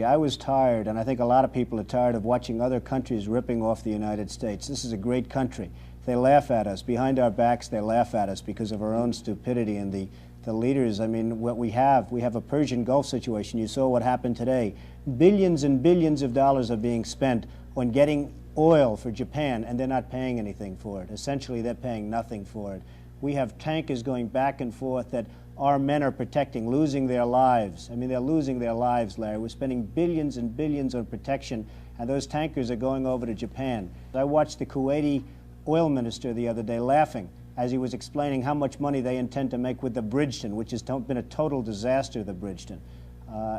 I was tired, and I think a lot of people are tired of watching other countries ripping off the United States. This is a great country. They laugh at us. Behind our backs, they laugh at us because of our own stupidity and the leaders. I mean, what we have a Persian Gulf situation. You saw what happened today. Billions and billions of dollars are being spent on getting oil for Japan, and they're not paying anything for it. Essentially, they're paying nothing for it. We have tankers going back and forth that our men are protecting, losing their lives. I mean, they're losing their lives, Larry. We're spending billions and billions on protection, and those tankers are going over to Japan. I watched the Kuwaiti oil minister the other day laughing as he was explaining how much money they intend to make with the Bridgeton, which has been a total disaster, the Bridgeton.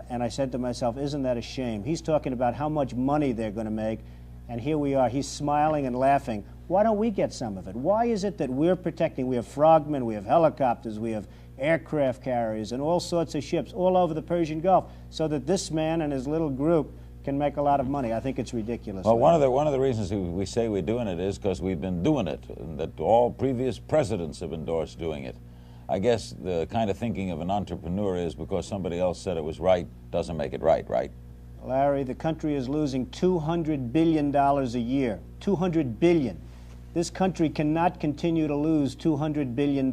And I said to myself, isn't that a shame? He's talking about how much money they're going to make, and here we are. He's smiling and laughing. Why don't we get some of it? Why is it that we're protecting? We have frogmen, we have helicopters, we have aircraft carriers, and all sorts of ships all over the Persian Gulf, so that this man and his little group can make a lot of money. I think it's ridiculous. Well, one of the reasons we say we're doing it is because we've been doing it, and that all previous presidents have endorsed doing it. I guess the kind of thinking of an entrepreneur is because somebody else said it was right doesn't make it right, right? Larry, the country is losing $200 billion a year. $200 billion. This country cannot continue to lose $200 billion.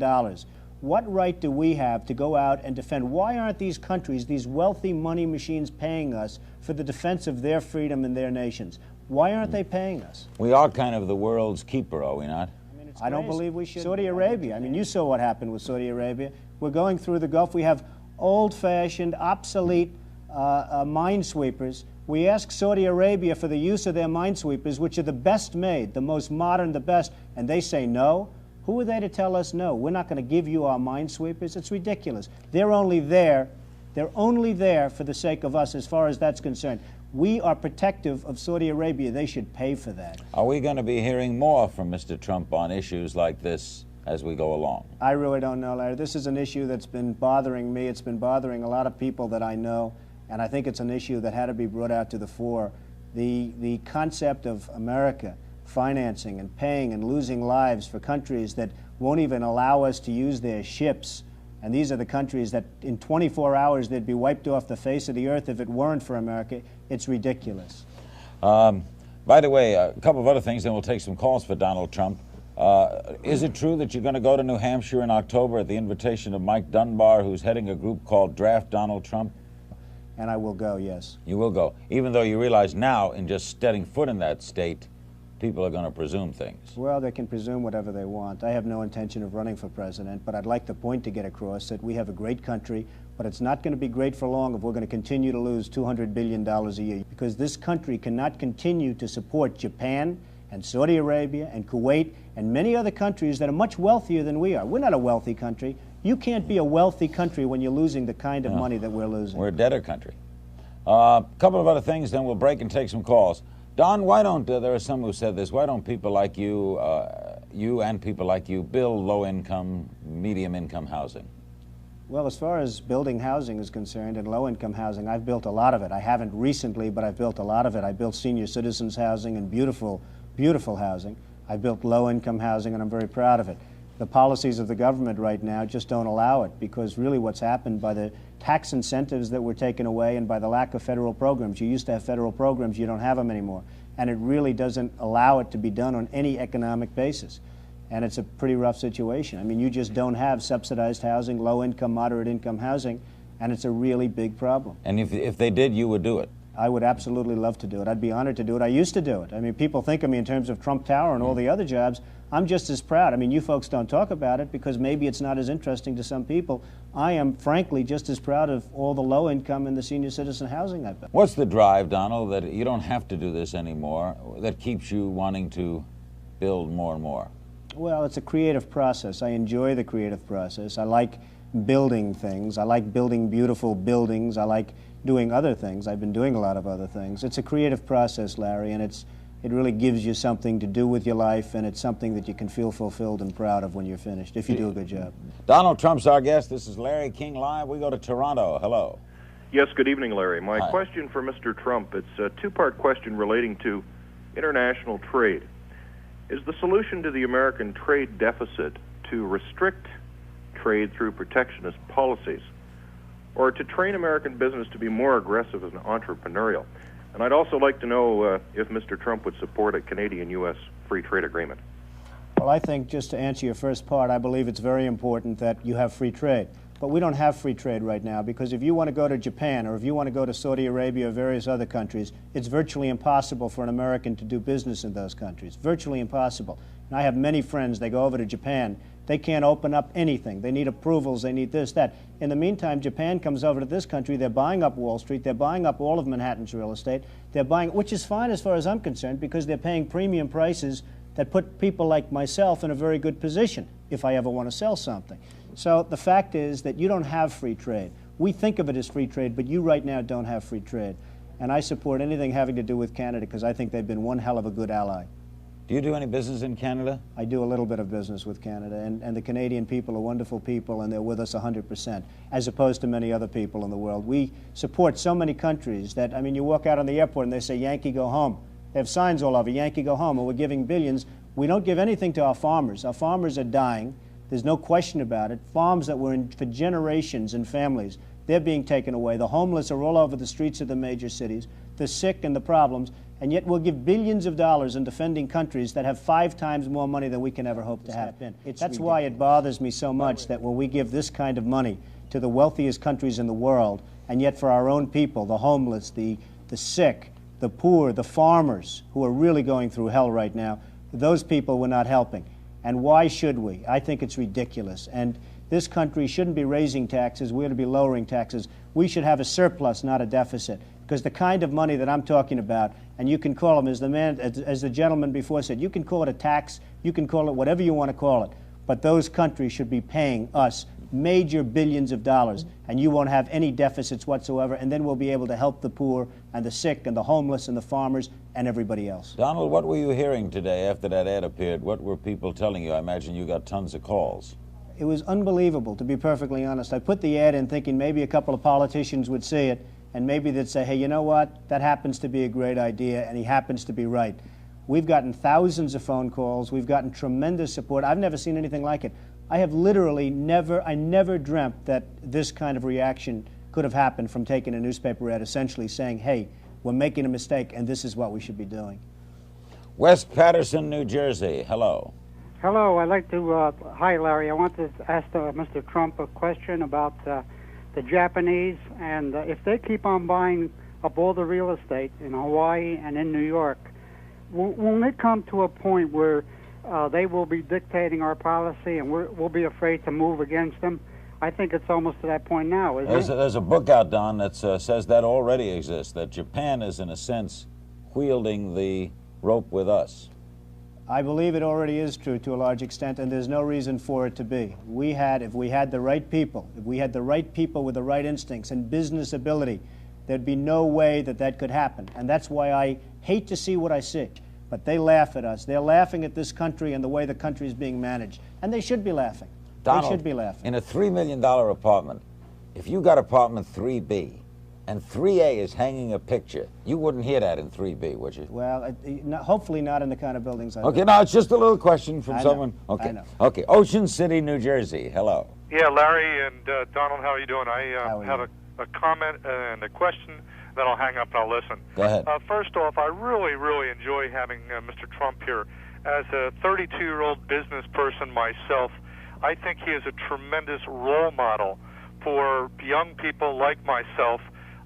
What right do we have to go out and defend? Why aren't these countries, these wealthy money machines, paying us for the defense of their freedom and their nations? Why aren't they paying us? We are kind of the world's keeper, are we not? I don't believe we should. Saudi Arabia. I mean, you saw what happened with Saudi Arabia. We're going through the Gulf. We have old-fashioned, obsolete minesweepers. We ask Saudi Arabia for the use of their minesweepers, which are the best made, the most modern, the best, and they say no. Who are they to tell us no? We're not going to give you our minesweepers. It's ridiculous. They're only there for the sake of us as far as that's concerned. We are protective of Saudi Arabia. They should pay for that. Are we going to be hearing more from Mr. Trump on issues like this as we go along? I really don't know, Larry. This is an issue that's been bothering me. It's been bothering a lot of people that I know, and I think it's an issue that had to be brought out to the fore. The concept of America financing and paying and losing lives for countries that won't even allow us to use their ships. And these are the countries that in 24 hours they'd be wiped off the face of the earth if it weren't for America. It's ridiculous. By the way, a couple of other things, then we'll take some calls for Donald Trump. Is it true that you're going to go to New Hampshire in October at the invitation of Mike Dunbar, who's heading a group called Draft Donald Trump? And I will go, yes. You will go, even though you realize now, in just stepping foot in that state, people are going to presume things. Well, they can presume whatever they want. I have no intention of running for president, but I'd like the point to get across that we have a great country, but it's not going to be great for long if we're going to continue to lose $200 billion a year, because this country cannot continue to support Japan and Saudi Arabia and Kuwait and many other countries that are much wealthier than we are. We're not a wealthy country. You can't be a wealthy country when you're losing the kind of money that we're losing. We're a debtor country. A couple of other things, then we'll break and take some calls. Don, why don't, there are some who said this, why don't people like you, you and people like you, build low-income, medium-income housing? Well, as far as building housing is concerned, and low-income housing, I've built a lot of it. I haven't recently, but I've built a lot of it. I built senior citizens housing and beautiful, beautiful housing. I built low-income housing, and I'm very proud of it. The policies of the government right now just don't allow it, because really what's happened by the tax incentives that were taken away and by the lack of federal programs. You used to have federal programs, you don't have them anymore. And it really doesn't allow it to be done on any economic basis. And it's a pretty rough situation. I mean, you just don't have subsidized housing, low-income, moderate-income housing, and it's a really big problem. And if they did, you would do it? I would absolutely love to do it. I'd be honored to do it. I used to do it. I mean, people think of me in terms of Trump Tower and all the other jobs. I'm just as proud. I mean, you folks don't talk about it because maybe it's not as interesting to some people. I am, frankly, just as proud of all the low-income and the senior citizen housing I've built. What's the drive, Donald, that you don't have to do this anymore, that keeps you wanting to build more and more? Well, it's a creative process. I enjoy the creative process. I like building things. I like building beautiful buildings. I like doing other things. I've been doing a lot of other things. It's a creative process, Larry, and it really gives you something to do with your life, and it's something that you can feel fulfilled and proud of when you're finished, if you do a good job. Donald Trump's our guest. This is Larry King Live. We go to Toronto. Hello. Yes, good evening, Larry. My Hi. question for Mr. Trump, it's a two-part question relating to international trade. Is the solution to the American trade deficit to restrict trade through protectionist policies, or to train American business to be more aggressive and entrepreneurial? And I'd also like to know if Mr. Trump would support a Canadian-U.S. free trade agreement. Well, I think, just to answer your first part, I believe it's very important that you have free trade. But we don't have free trade right now, because if you want to go to Japan or if you want to go to Saudi Arabia or various other countries, it's virtually impossible for an American to do business in those countries. Virtually impossible. And I have many friends, they go over to Japan. They can't open up anything. They need approvals, they need this, that. In the meantime, Japan comes over to this country, they're buying up Wall Street, they're buying up all of Manhattan's real estate, they're buying, which is fine as far as I'm concerned, because they're paying premium prices that put people like myself in a very good position if I ever want to sell something. So the fact is that you don't have free trade. We think of it as free trade, but you right now don't have free trade. And I support anything having to do with Canada, because I think they've been one hell of a good ally. Do you do any business in Canada? I do a little bit of business with Canada, and the Canadian people are wonderful people, and they're with us 100%, as opposed to many other people in the world. We support so many countries that, I mean, you walk out on the airport and they say, Yankee, go home. They have signs all over, Yankee, go home, and we're giving billions. We don't give anything to our farmers. Our farmers are dying. There's no question about it. Farms that were in for generations and families, they're being taken away. The homeless are all over the streets of the major cities, the sick and the problems, and yet we'll give billions of dollars in defending countries that have 5 times more money than we can ever hope to have. That's why it bothers me so much that when we give this kind of money to the wealthiest countries in the world, and yet for our own people, the homeless, the sick, the poor, the farmers, who are really going through hell right now, those people we're not helping. And why should we? I think it's ridiculous. And this country shouldn't be raising taxes. We ought to be lowering taxes. We should have a surplus, not a deficit. Because the kind of money that I'm talking about, and you can call them, as the gentleman before said, you can call it a tax, you can call it whatever you want to call it, but those countries should be paying us major billions of dollars, and you won't have any deficits whatsoever, and then we'll be able to help the poor and the sick and the homeless and the farmers and everybody else. Donald, what were you hearing today after that ad appeared? What were people telling you? I imagine you got tons of calls. It was unbelievable, to be perfectly honest. I put the ad in thinking maybe a couple of politicians would see it, and maybe they'd say, hey, you know what? That happens to be a great idea, and he happens to be right. We've gotten thousands of phone calls. We've gotten tremendous support. I've never seen anything like it. I have literally never dreamt that this kind of reaction could have happened from taking a newspaper ad essentially saying, hey, we're making a mistake, and this is what we should be doing. West Patterson, New Jersey. Hello. Hello. I'd like to, hi, Larry. I want to ask Mr. Trump a question about the Japanese, and if they keep on buying up all the real estate in Hawaii and in New York, won't it come to a point where they will be dictating our policy and we'll be afraid to move against them? I think it's almost to that point now, isn't it? There's a book out, Don, that says that already exists, that Japan is, in a sense, wielding the rope with us. I believe it already is true to a large extent, and there's no reason for it to be. If we had the right people, if we had the right people with the right instincts and business ability, there'd be no way that that could happen. And that's why I hate to see what I see. But they laugh at us. They're laughing at this country and the way the country is being managed. And they should be laughing. Donald, they should be laughing. In a $3 million apartment, if you got apartment 3B, and 3A is hanging a picture, you wouldn't hear that in 3B, would you? Well, hopefully not in the kind of buildings I live in. Okay, now it's just a little question from someone. Okay, I know. Okay, Ocean City, New Jersey. Hello. Yeah, Larry and Donald, how are you doing? I have you? a comment and a question, then I'll hang up and I'll listen. Go ahead. First off, I really enjoy having Mr. Trump here. As a 32-year-old business person myself, I think he is a tremendous role model for young people like myself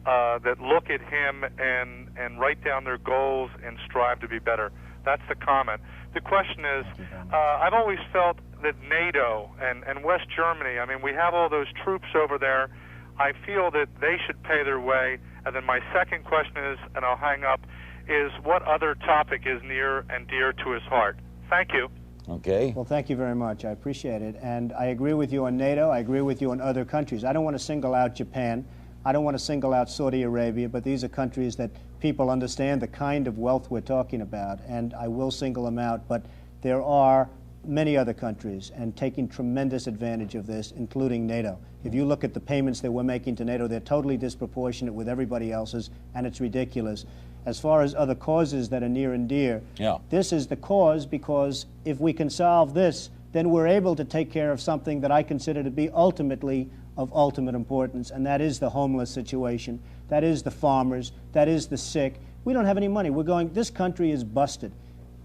that look at him and write down their goals and strive to be better. That's the comment. The question is, I've always felt that NATO and West Germany, I mean, we have all those troops over there. I feel that they should pay their way. And then my second question is, and I'll hang up, is what other topic is near and dear to his heart? Thank you. Okay. Well, thank you very much. I appreciate it. And I agree with you on NATO. I agree with you on other countries. I don't want to single out Japan. I don't want to single out Saudi Arabia, but these are countries that people understand the kind of wealth we're talking about, and I will single them out. But there are many other countries and taking tremendous advantage of this, including NATO. If you look at the payments that we're making to NATO, they're totally disproportionate with everybody else's, and it's ridiculous. As far as other causes that are near and dear, this is the cause, because if we can solve this, then we're able to take care of something that I consider to be ultimately of ultimate importance, and that is the homeless situation, that is the farmers, that is the sick. We don't have any money. We're going, this country is busted.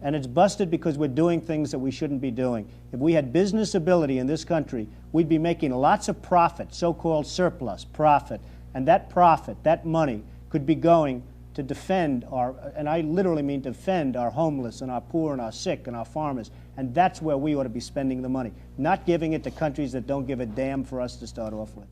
And it's busted because we're doing things that we shouldn't be doing. If we had business ability in this country, we'd be making lots of profit, so-called surplus profit. And that profit, that money, could be going to defend our, and I literally mean defend our homeless and our poor and our sick and our farmers. And that's where we ought to be spending the money, not giving it to countries that don't give a damn for us to start off with.